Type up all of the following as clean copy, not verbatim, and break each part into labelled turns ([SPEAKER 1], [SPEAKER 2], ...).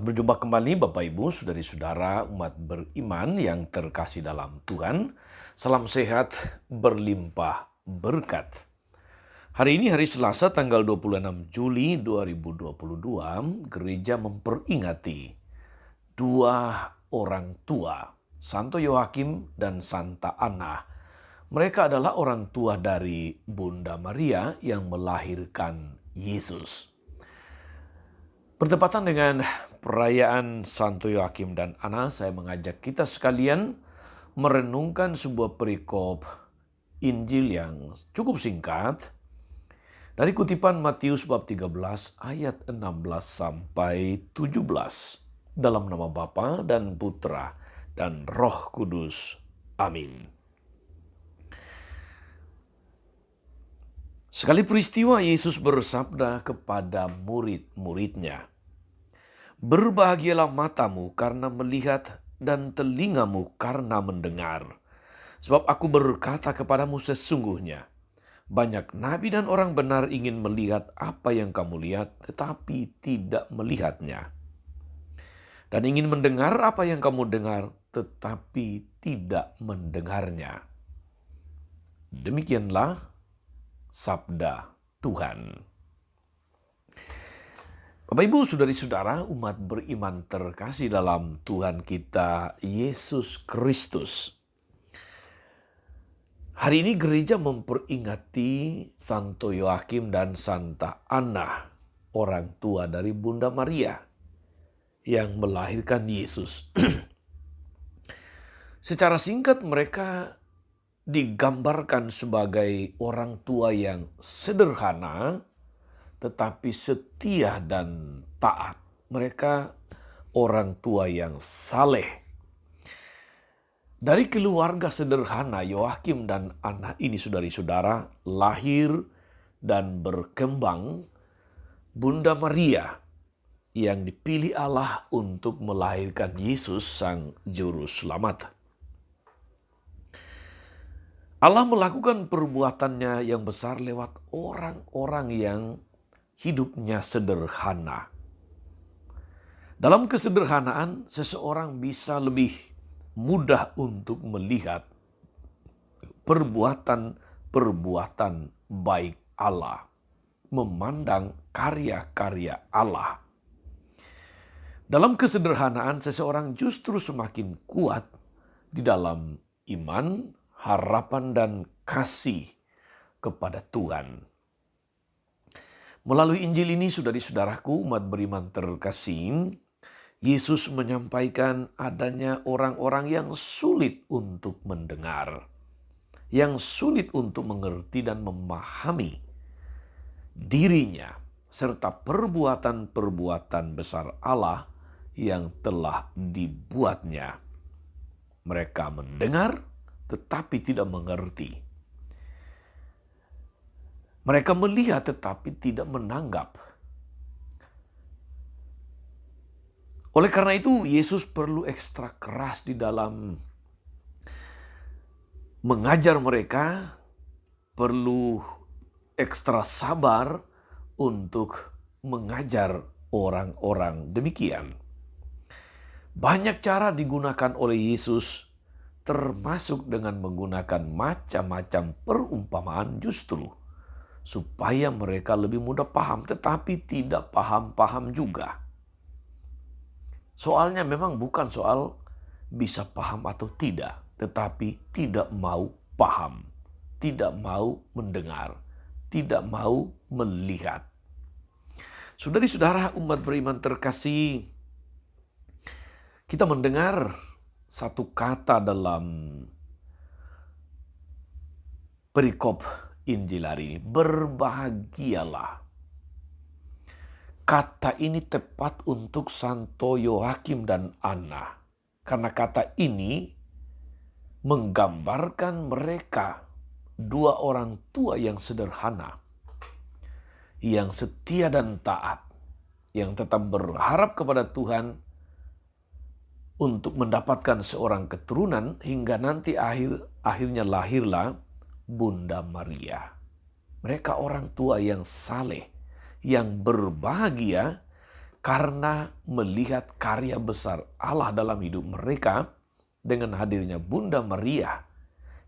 [SPEAKER 1] Berjumpa kembali Bapak Ibu, saudari-saudara umat beriman yang terkasih dalam Tuhan. Salam sehat, berlimpah berkat. Hari ini hari Selasa tanggal 26 Juli 2022, gereja memperingati dua orang tua, Santo Yoakim dan Santa Anna. Mereka adalah orang tua dari Bunda Maria yang melahirkan Yesus. Bertepatan dengan perayaan Santo Yoakim dan Anna, saya mengajak kita sekalian merenungkan sebuah perikop Injil yang cukup singkat dari kutipan Matius bab 13 ayat 16 sampai 17. Dalam nama Bapa dan Putra dan Roh Kudus. Amin. Sekali peristiwa Yesus bersabda kepada murid-muridnya, "Berbahagialah matamu karena melihat dan telingamu karena mendengar. Sebab aku berkata kepadamu sesungguhnya, banyak nabi dan orang benar ingin melihat apa yang kamu lihat, tetapi tidak melihatnya. Dan ingin mendengar apa yang kamu dengar, tetapi tidak mendengarnya." Demikianlah sabda Tuhan. Bapak Ibu, saudari-saudara, umat beriman terkasih dalam Tuhan kita Yesus Kristus. Hari ini gereja memperingati Santo Yoakim dan Santa Anna, orang tua dari Bunda Maria yang melahirkan Yesus. Secara singkat mereka digambarkan sebagai orang tua yang sederhana tetapi setia dan taat. Mereka orang tua yang saleh. Dari keluarga sederhana Yoakim dan Anna ini, saudari-saudara, lahir dan berkembang Bunda Maria yang dipilih Allah untuk melahirkan Yesus Sang Juru Selamat. Allah melakukan perbuatannya yang besar lewat orang-orang yang hidupnya sederhana. Dalam kesederhanaan, seseorang bisa lebih mudah untuk melihat perbuatan-perbuatan baik Allah, memandang karya-karya Allah. Dalam kesederhanaan, seseorang justru semakin kuat di dalam iman, harapan, dan kasih kepada Tuhan. Melalui Injil ini, saudari-saudaraku, umat beriman terkasih, Yesus menyampaikan adanya orang-orang yang sulit untuk mendengar, yang sulit untuk mengerti dan memahami dirinya, serta perbuatan-perbuatan besar Allah yang telah dibuatnya. Mereka mendengar, tetapi tidak mengerti. Mereka melihat tetapi tidak menanggap. Oleh karena itu, Yesus perlu ekstra keras di dalam mengajar mereka, perlu ekstra sabar untuk mengajar orang-orang demikian. Banyak cara digunakan oleh Yesus, termasuk dengan menggunakan macam-macam perumpamaan justru supaya mereka lebih mudah paham, tetapi tidak paham-paham juga. Soalnya memang bukan soal bisa paham atau tidak, tetapi tidak mau paham, tidak mau mendengar, tidak mau melihat. Saudari-saudara umat beriman terkasih, kita mendengar satu kata dalam perikop Injil hari ini, berbahagialah. Kata ini tepat untuk Santo Yoakim dan Anna, karena kata ini menggambarkan mereka dua orang tua yang sederhana, yang setia dan taat, yang tetap berharap kepada Tuhan untuk mendapatkan seorang keturunan hingga nanti akhirnya lahirlah Bunda Maria. Mereka orang tua yang saleh, yang berbahagia karena melihat karya besar Allah dalam hidup mereka dengan hadirnya Bunda Maria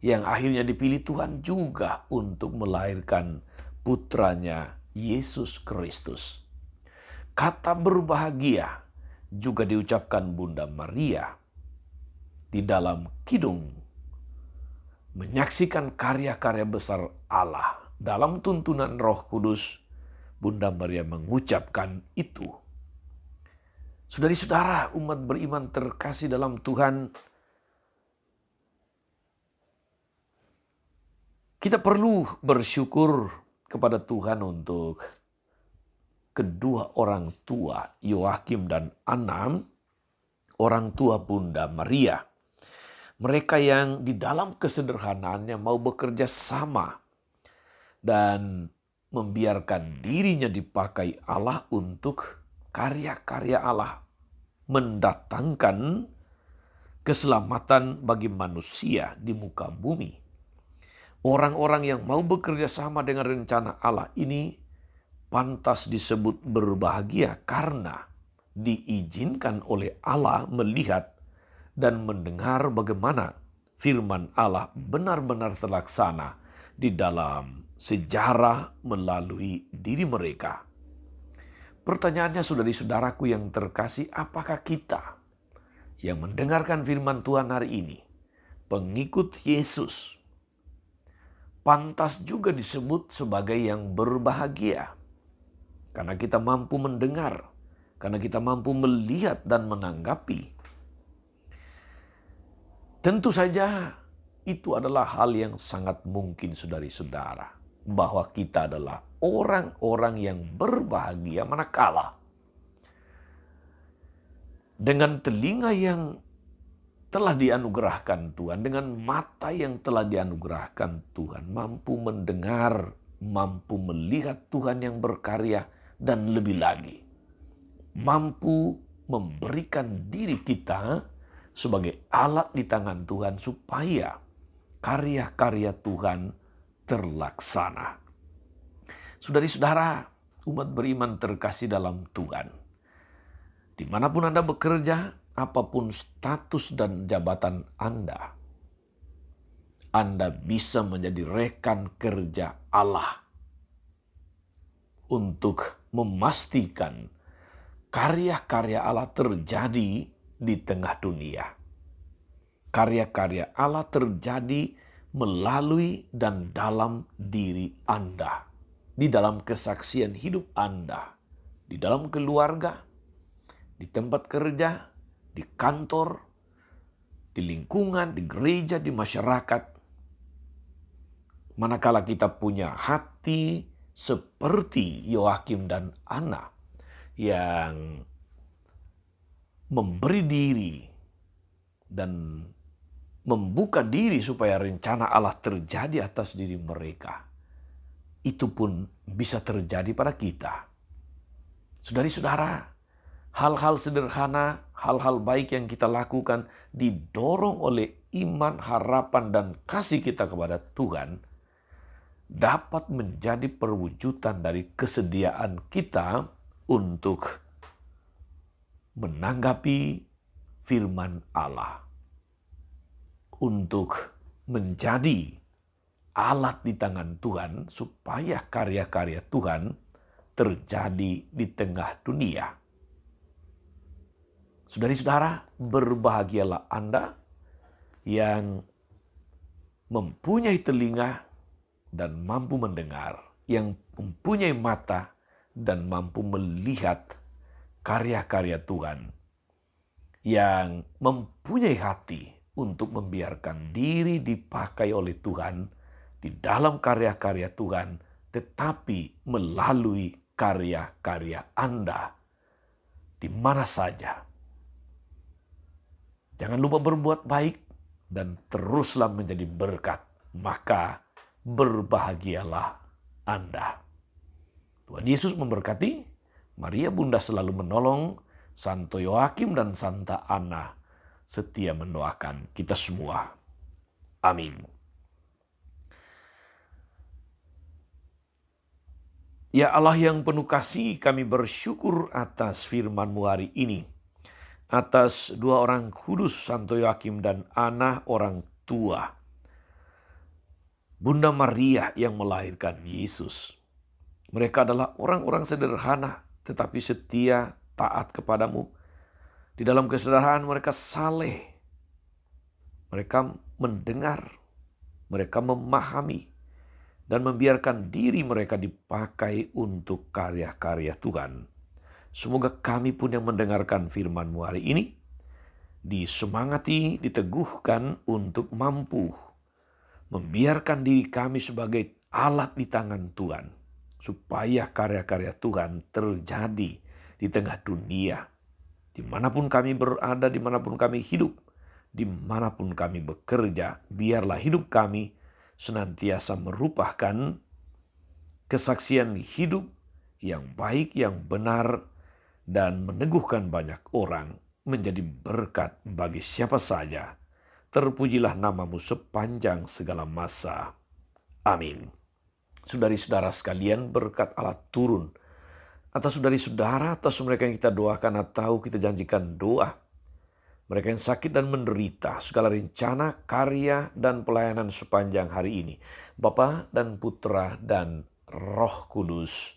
[SPEAKER 1] yang akhirnya dipilih Tuhan juga untuk melahirkan putranya Yesus Kristus. Kata berbahagia juga diucapkan Bunda Maria di dalam kidung, menyaksikan karya-karya besar Allah. Dalam tuntunan Roh Kudus, Bunda Maria mengucapkan itu. Saudari-saudara, umat beriman terkasih dalam Tuhan, kita perlu bersyukur kepada Tuhan untuk kedua orang tua, Yoakim dan Anna, orang tua Bunda Maria. Mereka yang di dalam kesederhanaannya mau bekerja sama dan membiarkan dirinya dipakai Allah untuk karya-karya Allah, mendatangkan keselamatan bagi manusia di muka bumi. Orang-orang yang mau bekerja sama dengan rencana Allah ini pantas disebut berbahagia karena diizinkan oleh Allah melihat dan mendengar bagaimana firman Allah benar-benar terlaksana di dalam sejarah melalui diri mereka. Pertanyaannya, saudari-saudaraku yang terkasih, apakah kita yang mendengarkan firman Tuhan hari ini, pengikut Yesus, pantas juga disebut sebagai yang berbahagia? Karena kita mampu mendengar, karena kita mampu melihat dan menanggapi. Tentu saja itu adalah hal yang sangat mungkin, saudari-saudara, bahwa kita adalah orang-orang yang berbahagia manakala dengan telinga yang telah dianugerahkan Tuhan, dengan mata yang telah dianugerahkan Tuhan, mampu mendengar, mampu melihat Tuhan yang berkarya, dan lebih lagi, mampu memberikan diri kita sebagai alat di tangan Tuhan supaya karya-karya Tuhan terlaksana. Saudari-saudara, umat beriman terkasih dalam Tuhan, dimanapun Anda bekerja, apapun status dan jabatan Anda bisa menjadi rekan kerja Allah untuk memastikan karya-karya Allah terjadi di tengah dunia. Karya-karya Allah terjadi melalui dan dalam diri Anda, di dalam kesaksian hidup Anda, di dalam keluarga, di tempat kerja, di kantor, di lingkungan, di gereja, di masyarakat. Manakala kita punya hati seperti Yoakim dan Anna yang memberi diri dan membuka diri supaya rencana Allah terjadi atas diri mereka, itu pun bisa terjadi pada kita. Saudari-saudara, hal-hal sederhana, hal-hal baik yang kita lakukan didorong oleh iman, harapan, dan kasih kita kepada Tuhan, dapat menjadi perwujudan dari kesediaan kita untuk menanggapi firman Allah, untuk menjadi alat di tangan Tuhan supaya karya-karya Tuhan terjadi di tengah dunia. Saudari-saudara, berbahagialah Anda yang mempunyai telinga dan mampu mendengar, yang mempunyai mata dan mampu melihat karya-karya Tuhan, yang mempunyai hati untuk membiarkan diri dipakai oleh Tuhan di dalam karya-karya Tuhan, tetapi melalui karya-karya Anda di mana saja. Jangan lupa berbuat baik dan teruslah menjadi berkat, maka berbahagialah Anda. Tuhan Yesus memberkati. Maria Bunda selalu menolong. Santo Yoakim dan Santa Anna setia mendoakan kita semua. Amin. Ya Allah yang penuh kasih, kami bersyukur atas firman-Mu hari ini. Atas dua orang kudus, Santo Yoakim dan Ana orang tua. Bunda Maria yang melahirkan Yesus. Mereka adalah orang-orang sederhana tetapi setia, taat kepadamu. Di dalam kesederhanaan mereka saleh. Mereka mendengar, mereka memahami, dan membiarkan diri mereka dipakai untuk karya-karya Tuhan. Semoga kami pun yang mendengarkan firman-Mu hari ini, disemangati, diteguhkan untuk mampu membiarkan diri kami sebagai alat di tangan Tuhan, supaya karya-karya Tuhan terjadi di tengah dunia. Dimanapun kami berada, dimanapun kami hidup, dimanapun kami bekerja, biarlah hidup kami senantiasa merupakan kesaksian hidup yang baik, yang benar, dan meneguhkan banyak orang menjadi berkat bagi siapa saja. Terpujilah namamu sepanjang segala masa. Amin. Saudari-saudara sekalian, berkat Allah turun atas saudari-saudara, atas mereka yang kita doakan atau kita janjikan doa. Mereka yang sakit dan menderita, segala rencana, karya, dan pelayanan sepanjang hari ini. Bapa dan Putra dan Roh Kudus.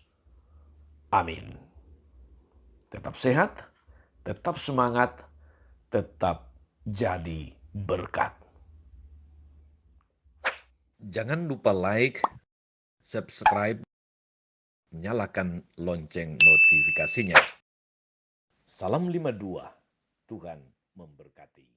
[SPEAKER 1] Amin. Tetap sehat, tetap semangat, tetap jadi berkat. Jangan lupa like, subscribe, nyalakan lonceng notifikasinya. Salam 52, Tuhan memberkati.